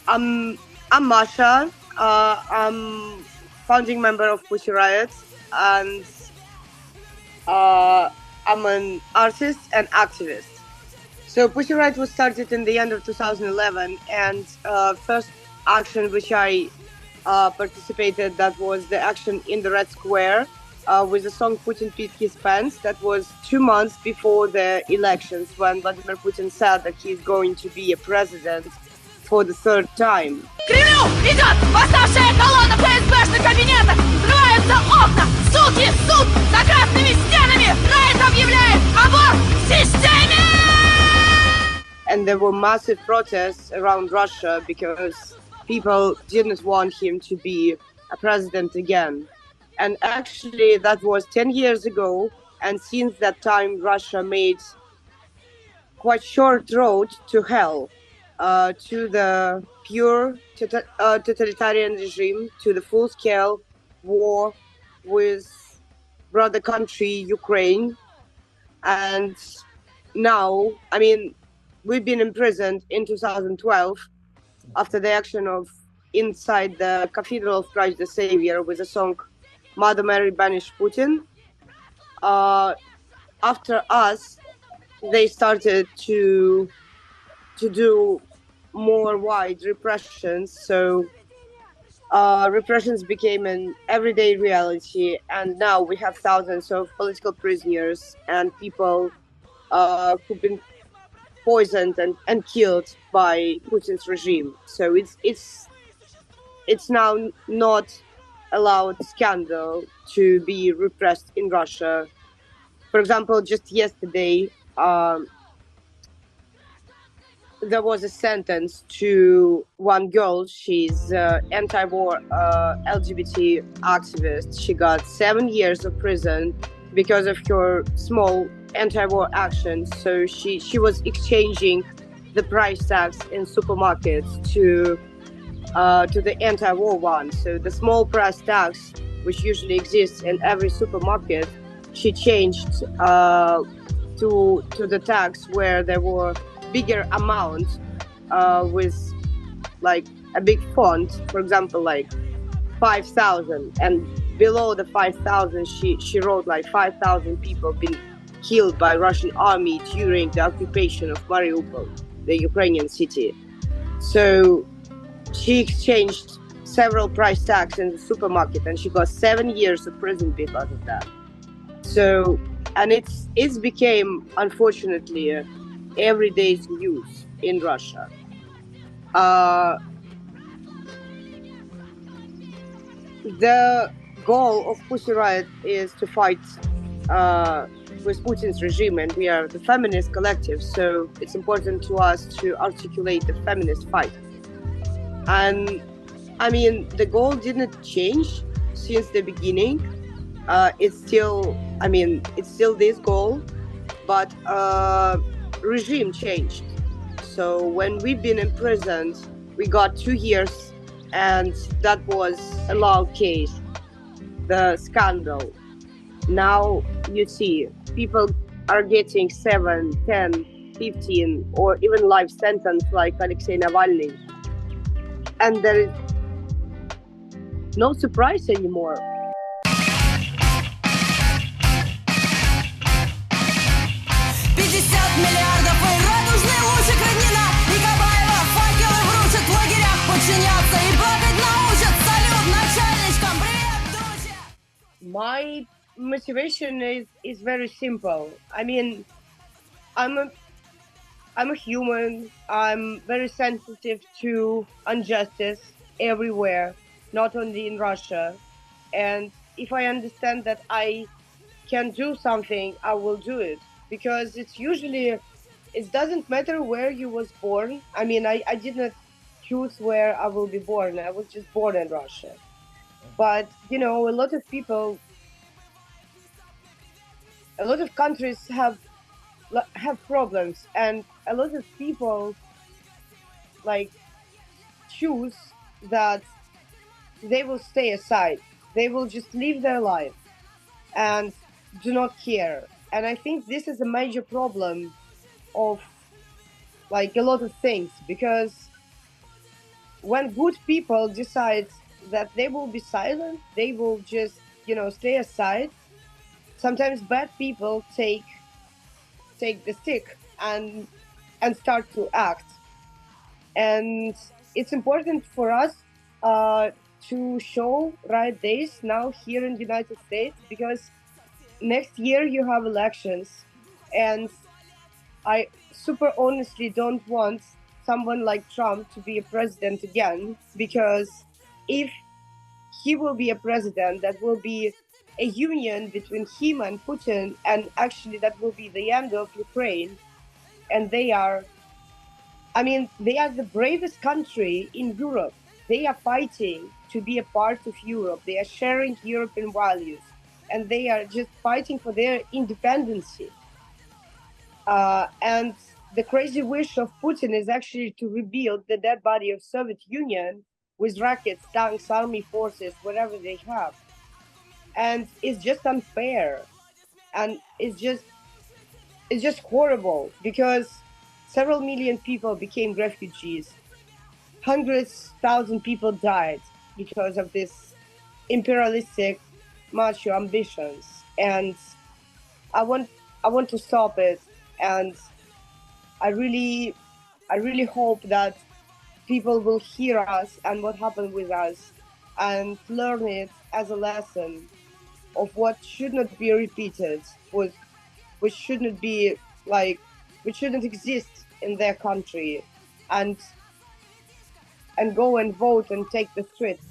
I'm Masha. I'm founding member of Pussy Riot, and I'm an artist and activist. So Pussy Riot was started in the end of 2011, and first action which I participated, that was the action in the Red Square with the song Putin Peed His Pants. That was 2 months before the elections, when Vladimir Putin said that he's going to be a president for the third time. Кремлю идет восставшая колонна ФСБшных кабинетов! Взрываются окна! Суки! Суд! За красными стенами! Riot объявляет аборт в системе! And there were massive protests around Russia because people didn't want him to be a president again. And actually, that was 10 years ago. And since that time, Russia made quite short road to hell, to the pure totalitarian regime, to the full-scale war with brother country, Ukraine. And now, I mean, we've been imprisoned in 2012 after the action of inside the Cathedral of Christ the Savior with the song Mother Mary Banish Putin. After us, they started to do more wide repressions. So repressions became an everyday reality, and now we have thousands of political prisoners and people who've been poisoned and killed by Putin's regime. So it's now not allowed scandal to be repressed in Russia. For example, just yesterday, there was a sentence to one girl. She's anti-war LGBT activist. She got 7 years of prison because of her small anti-war actions. So she was exchanging the price tags in supermarkets to the anti-war one. So the small price tags, which usually exists in every supermarket, she changed to the tags where there were bigger amount with like a big font, for example, like 5,000, and below the 5,000 she wrote like 5,000 people been killed by Russian army during the occupation of Mariupol, the Ukrainian city. So she exchanged several price tags in the supermarket, and she got 7 years of prison because of that. So, and it's became, unfortunately, everyday news in Russia. The goal of Pussy Riot is to fight with Putin's regime, and we are the feminist collective, so it's important to us to articulate the feminist fight. And I mean, the goal didn't change since the beginning. It's still this goal, but regime changed. So when we've been imprisoned, we got 2 years, and that was a long case, the scandal. Now you see, people are getting 7, 10, 15, or even life sentence like Alexei Navalny. And there is no surprise anymore. Миллиардов и радужный лучик Роднина и Кабаева факелы вручат в лагерях подчиняться и плакать научат. Салют начальничкам, привет, друзья! My motivation is very simple. I mean, I'm a human. I'm very sensitive to injustice everywhere, not only in Russia. And if I understand that I can do something, I will do it. Because it doesn't matter where you was born. I mean, I did not choose where I will be born. I was just born in Russia. But, you know, a lot of countries have problems, and a lot of people like choose that they will stay aside. They will just live their life and do not care. And I think this is a major problem of like a lot of things, because when good people decide that they will be silent, they will just, stay aside. Sometimes bad people take the stick and start to act. And it's important for us to show right days now here in the United States, because next year you have elections, and I super honestly don't want someone like Trump to be a president again, because if he will be a president, that will be a union between him and Putin, and actually that will be the end of Ukraine. And they are the bravest country in Europe. They are fighting to be a part of Europe. They are sharing European values, and they are just fighting for their independence. And the crazy wish of Putin is actually to rebuild the dead body of Soviet Union with rockets, tanks, army forces, whatever they have. And it's just unfair, and it's just horrible, because several million people became refugees. Hundreds thousand people died because of this imperialistic macho ambitions, and I want I want to stop it. And I really I really hope that people will hear us and what happened with us, and learn it as a lesson of what should not be repeated, which shouldn't be like which shouldn't exist in their country, and go and vote and take the streets.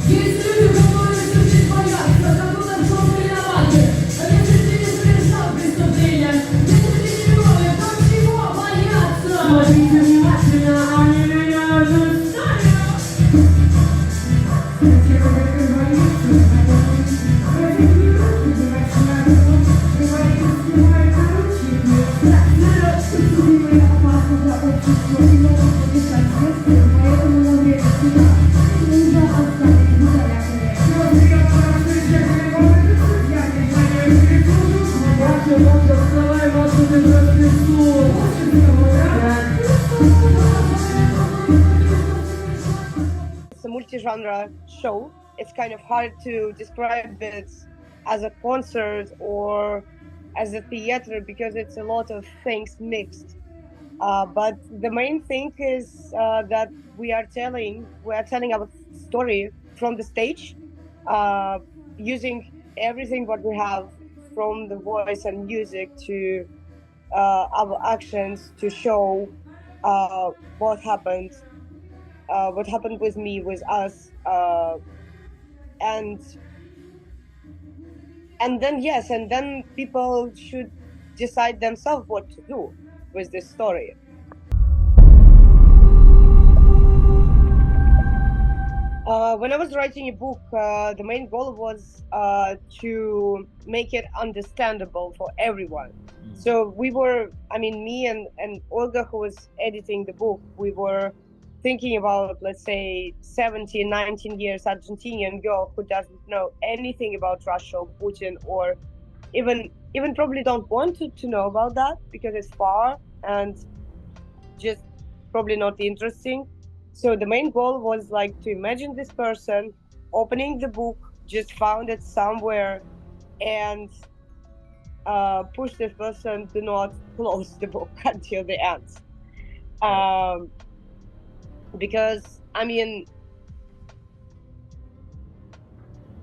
Есть люди, которые судить боятся, которые пошли на лагерь. А если ты не совершал преступления, если ты не виновен, то чего бояться? Смотрите внимательно, они меня уже знают. It's a multi-genre show. It's kind of hard to describe it as a concert or as a theater, because it's a lot of things mixed. But the main thing is that we are telling our story from the stage, uh, using everything what we have, from the voice and music to our actions, to show uh, what happened, what happened with me, with us, and then people should decide themselves what to do with this story. When I was writing a book, the main goal was to make it understandable for everyone. So me and Olga, who was editing the book, we were thinking about, let's say, 17, 19 years Argentinian girl who doesn't know anything about Russia or Putin, or even probably don't want to know about that, because it's far and just probably not interesting. So the main goal was like to imagine this person opening the book, just found it somewhere, and push this person to not close the book until the end. Because I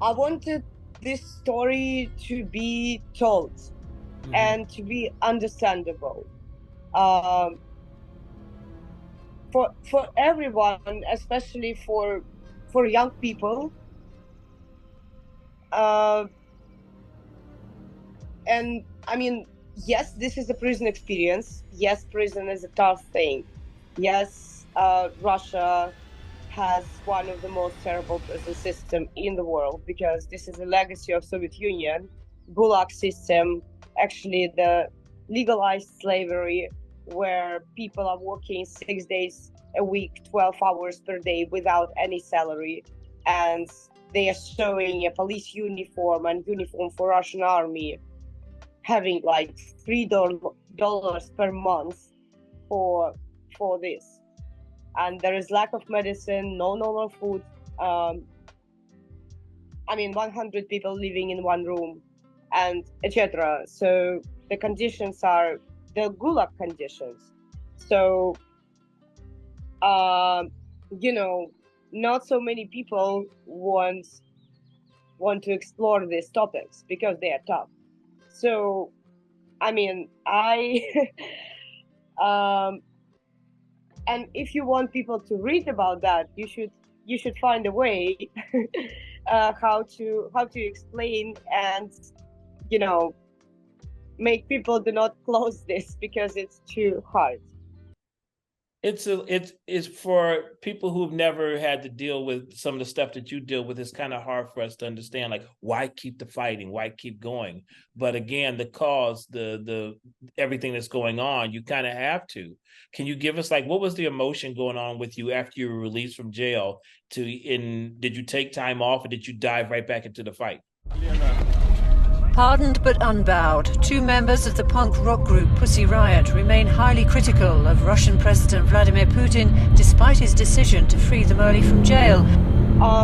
wanted this story to be told and to be understandable. For everyone, especially for young people. And yes, this is a prison experience. Yes, prison is a tough thing. Yes, Russia has one of the most terrible prison system in the world, because this is a legacy of Soviet Union, Gulag system, actually the legalized slavery, where people are working 6 days a week, 12 hours per day without any salary. And they are showing a police uniform and uniform for Russian army, having like $3 per month for this, and there is lack of medicine, no normal food. 100 people living in one room, and etc. So the conditions are the gulag conditions. So not so many people want to explore these topics because they are tough. So and if you want people to read about that, you should find a way how to explain and make people do not close this because it's too hard. It's for people who've never had to deal with some of the stuff that you deal with. It's kind of hard for us to understand, like, why keep the fighting, why keep going? But again, the cause, the everything that's going on, you kind of have to. Can you give us, like, what was the emotion going on with you after you were released from jail? Did you take time off, or did you dive right back into the fight? Pardoned but unbowed, two members of the punk rock group Pussy Riot remain highly critical of Russian President Vladimir Putin despite his decision to free them early from jail.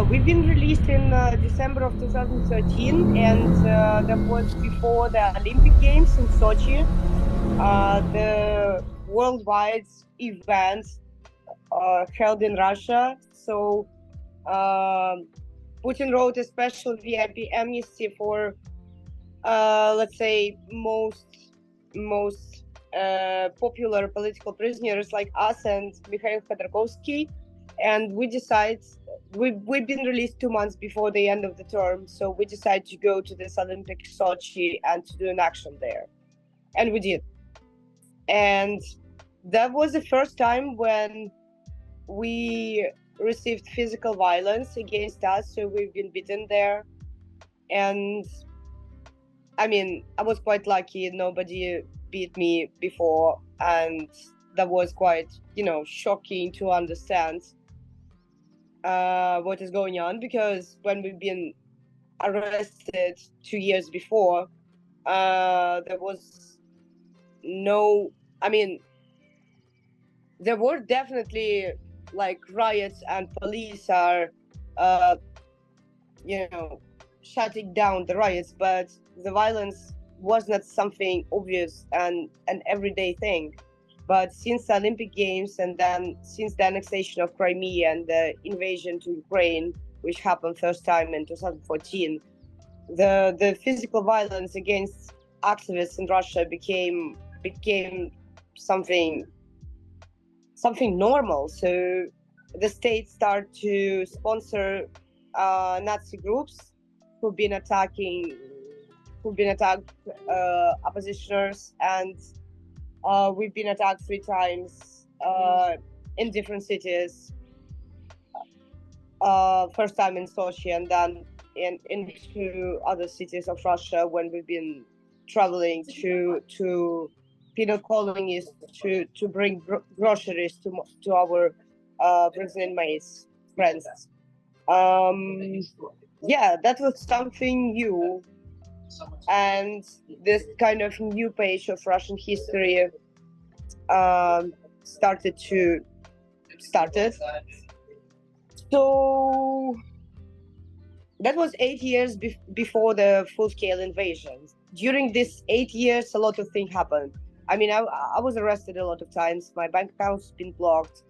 We've been released in December of 2013, and that was before the Olympic Games in Sochi, the worldwide event held in Russia. So Putin wrote a special VIP amnesty for let's say most popular political prisoners like us and Mikhail Khodorkovsky, and we've been released 2 months before the end of the term, so we decided to go to this Olympic Sochi and to do an action there, and we did. And that was the first time when we received physical violence against us, so we've been beaten there. And I was quite lucky, nobody beat me before, and that was quite, shocking to understand what is going on, because when we've been arrested 2 years before, there was no, there were definitely like riots, and police are, shutting down the riots, but the violence was not something obvious and an everyday thing. But since the Olympic Games, and then since the annexation of Crimea and the invasion to Ukraine, which happened first time in 2014, the physical violence against activists in Russia became something normal. So the state started to sponsor Nazi groups who've been attacked oppositioners, and we've been attacked 3 times in different cities. First time in Sochi, and then in 2 other cities of Russia when we've been traveling to penal colonies to bring groceries to our prison inmates friends. Yeah, that was something new, and this kind of new page of Russian history started. So that was 8 years before the full-scale invasion. During this 8 years, a lot of things happened. I was arrested a lot of times. My bank account's been blocked.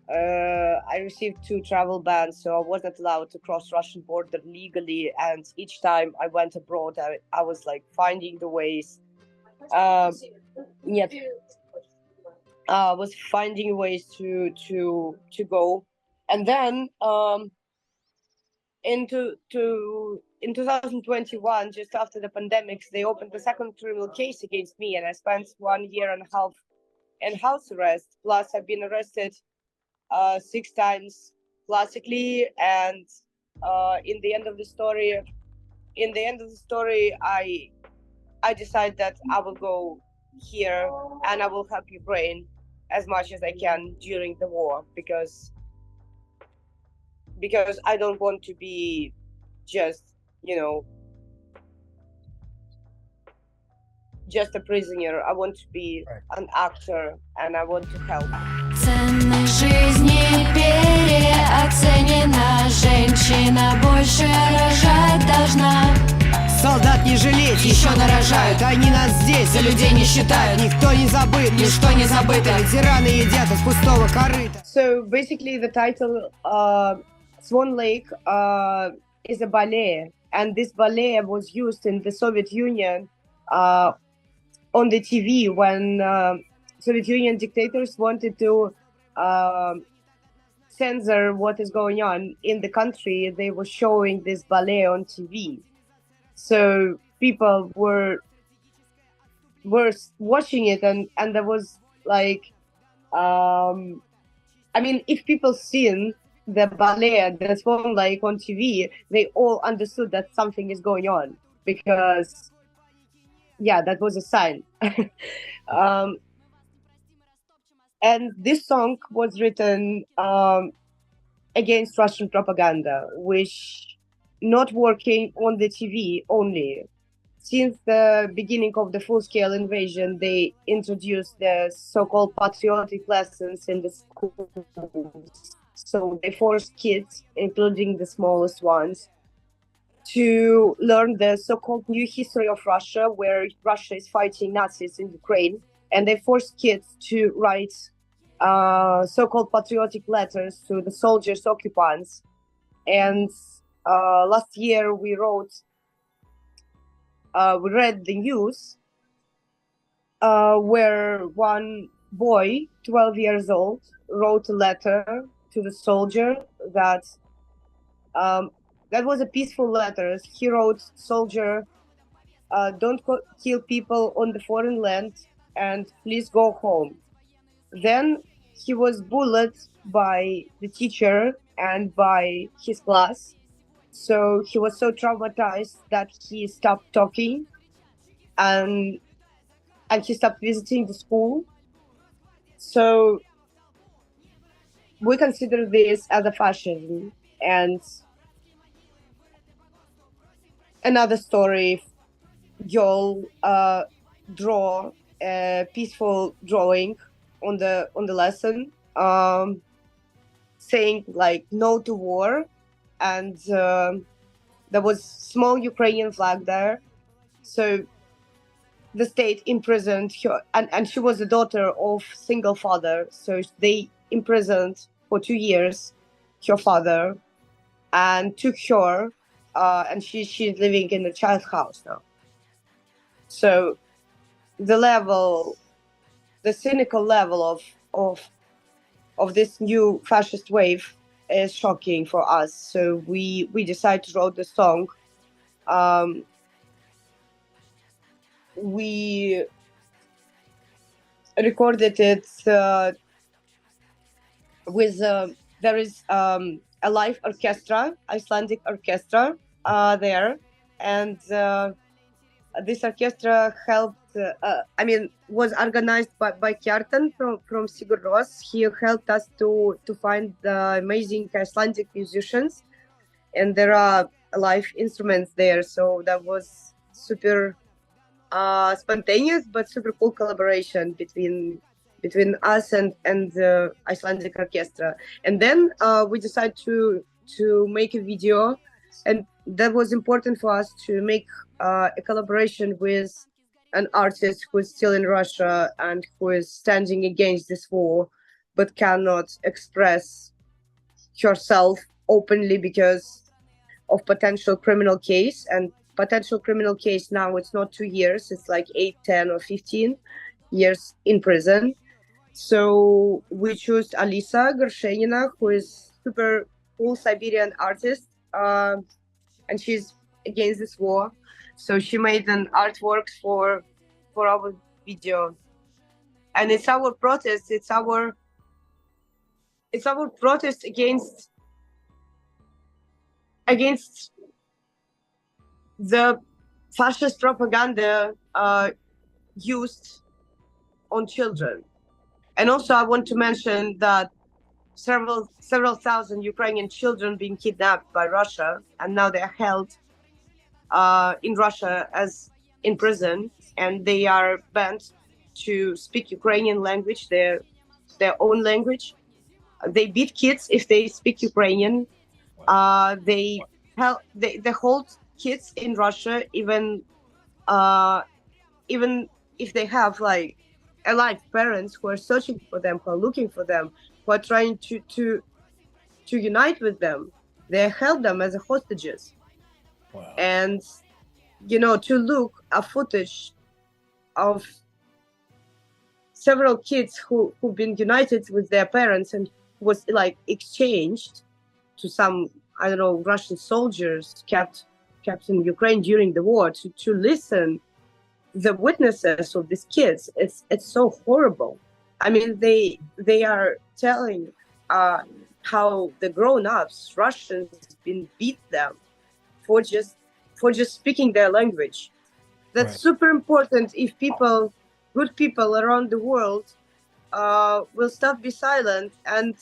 I received 2 travel bans, so I wasn't allowed to cross Russian border legally. And each time I went abroad, I was like finding the ways. I was finding ways to go. And then in 2021, just after the pandemic, they opened the second criminal case against me, and I spent 1.5 years in house arrest. Plus, I've been arrested 6 times classically, and in the end of the story, I decide that I will go here and I will help Ukraine as much as I can during the war, because I don't want to be just, you know, just a prisoner. I want to be an actor, and I want to help. Ценность жизни переоценена. Женщина больше рожать должна. Солдат не жалеть, еще нарожают. Они нас здесь за людей не считают. Никто не забыт, ничто не забыто. Ветераны едят из пустого корыта. So basically the title Swan Lake is a ballet, and this ballet was used in the Soviet Union on the TV when Soviet Union dictators wanted to censor what is going on in the country. They were showing this ballet on TV. So people were watching it, and there was like, I mean, if people seen the ballet, the Swan Lake on TV, they all understood that something is going on, because, yeah, that was a sign. And this song was written against Russian propaganda, which not working on the TV only. Since the beginning of the full-scale invasion, they introduced the so-called patriotic lessons in the schools. So they forced kids, including the smallest ones, to learn the so-called new history of Russia, where Russia is fighting Nazis in Ukraine. And they forced kids to write so-called patriotic letters to the soldiers, occupants. And last year we read the news where one boy, 12 years old, wrote a letter to the soldier that was a peaceful letter. He wrote, "Soldier, don't kill people on the foreign land, and please go home." Then he was bullied by the teacher and by his class. So he was so traumatized that he stopped talking, and he stopped visiting the school. So we consider this as a fascism. And another story, girl draw a peaceful drawing on the lesson, saying like no to war, and there was small Ukrainian flag there. So the state imprisoned her, and she was the daughter of single father, so they imprisoned for 2 years her father and took her, and she's living in a child house now. So the cynical level of this new fascist wave is shocking for us. So we decided to write the song. We recorded it with there is a live orchestra, Icelandic orchestra there, and this orchestra helped. Was organized by Kjartan from Sigur Rós. He helped us to find the amazing Icelandic musicians, and there are live instruments there. So that was super spontaneous but super cool collaboration between us and the Icelandic orchestra. And then we decided to make a video, and that was important for us to make a collaboration with an artist who is still in Russia and who is standing against this war, but cannot express herself openly because of potential criminal case. And potential criminal case now, it's not 2 years, it's like 8, 10 or 15 years in prison. So we chose Alisa Gershenina, who is super cool Siberian artist, and she's against this war. So she made an artwork for our video, and it's our protest. It's our protest against the fascist propaganda used on children. And also, I want to mention that several thousand Ukrainian children being kidnapped by Russia, and now they are held in Russia as in prison, and they are banned to speak Ukrainian language, their own language. They beat kids if they speak Ukrainian. They hold kids in Russia, even if they have like alive parents who are searching for them, who are looking for them, who are trying to unite with them. They held them as hostages. Wow. And to look a footage of several kids who've been united with their parents and was like exchanged to some, I don't know, Russian soldiers kept in Ukraine during the war, to listen the witnesses of these kids, it's so horrible. I mean, they are telling how the grown-ups Russians been beat them for just speaking their language. That's right. Super important. If good people around the world will stop be silent and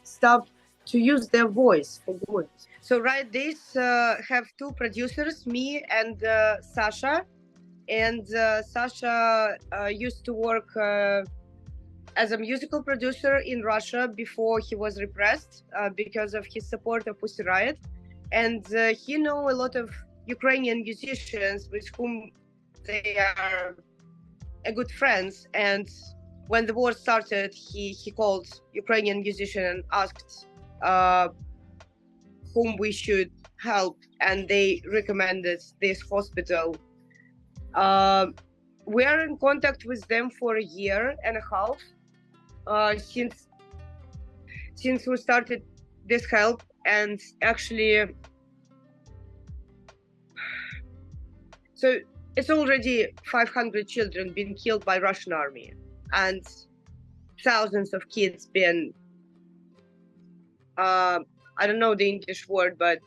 stop to use their voice for good. So Riot Days have two producers, me and Sasha. And Sasha used to work as a musical producer in Russia before he was repressed because of his support of Pussy Riot. And he knows a lot of Ukrainian musicians with whom they are good friends. And when the war started, he called Ukrainian musician and asked whom we should help. And they recommended this hospital. We are in contact with them for a year and a half since we started this help, and actually so it's already 500 children been killed by Russian army and thousands of kids been I don't know the English word, but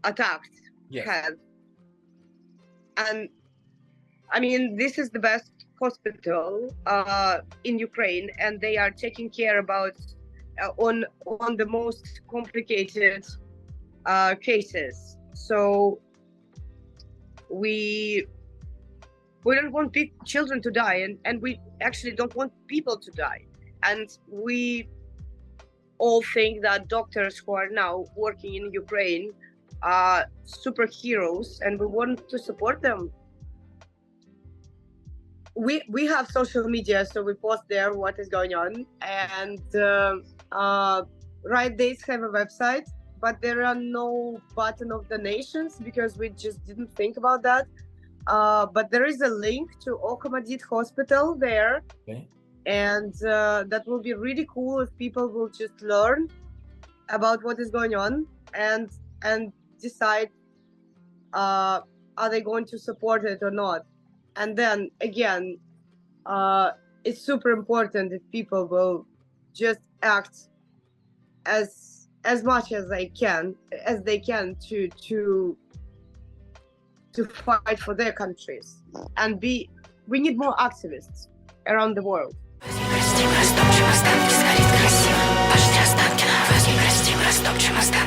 attacked. Yes. And I mean, this is the best hospital in Ukraine, and they are taking care about on the most complicated cases. So we don't want children to die, and we actually don't want people to die. And we all think that doctors who are now working in Ukraine are superheroes, and we want to support them. We have social media, so we post there what is going on. And Riot Days have a website, but there are no button of donations because we just didn't think about that. But there is a link to Okhamadit Hospital there. Okay. And that will be really cool if people will just learn about what is going on and decide are they going to support it or not. And then again, it's super important that people will just act as much as they can to fight for their countries. And we need more activists around the world. Прости, растопчем останки, сгорит красиво. Пошли останки на вас, не простим, растопчем останки.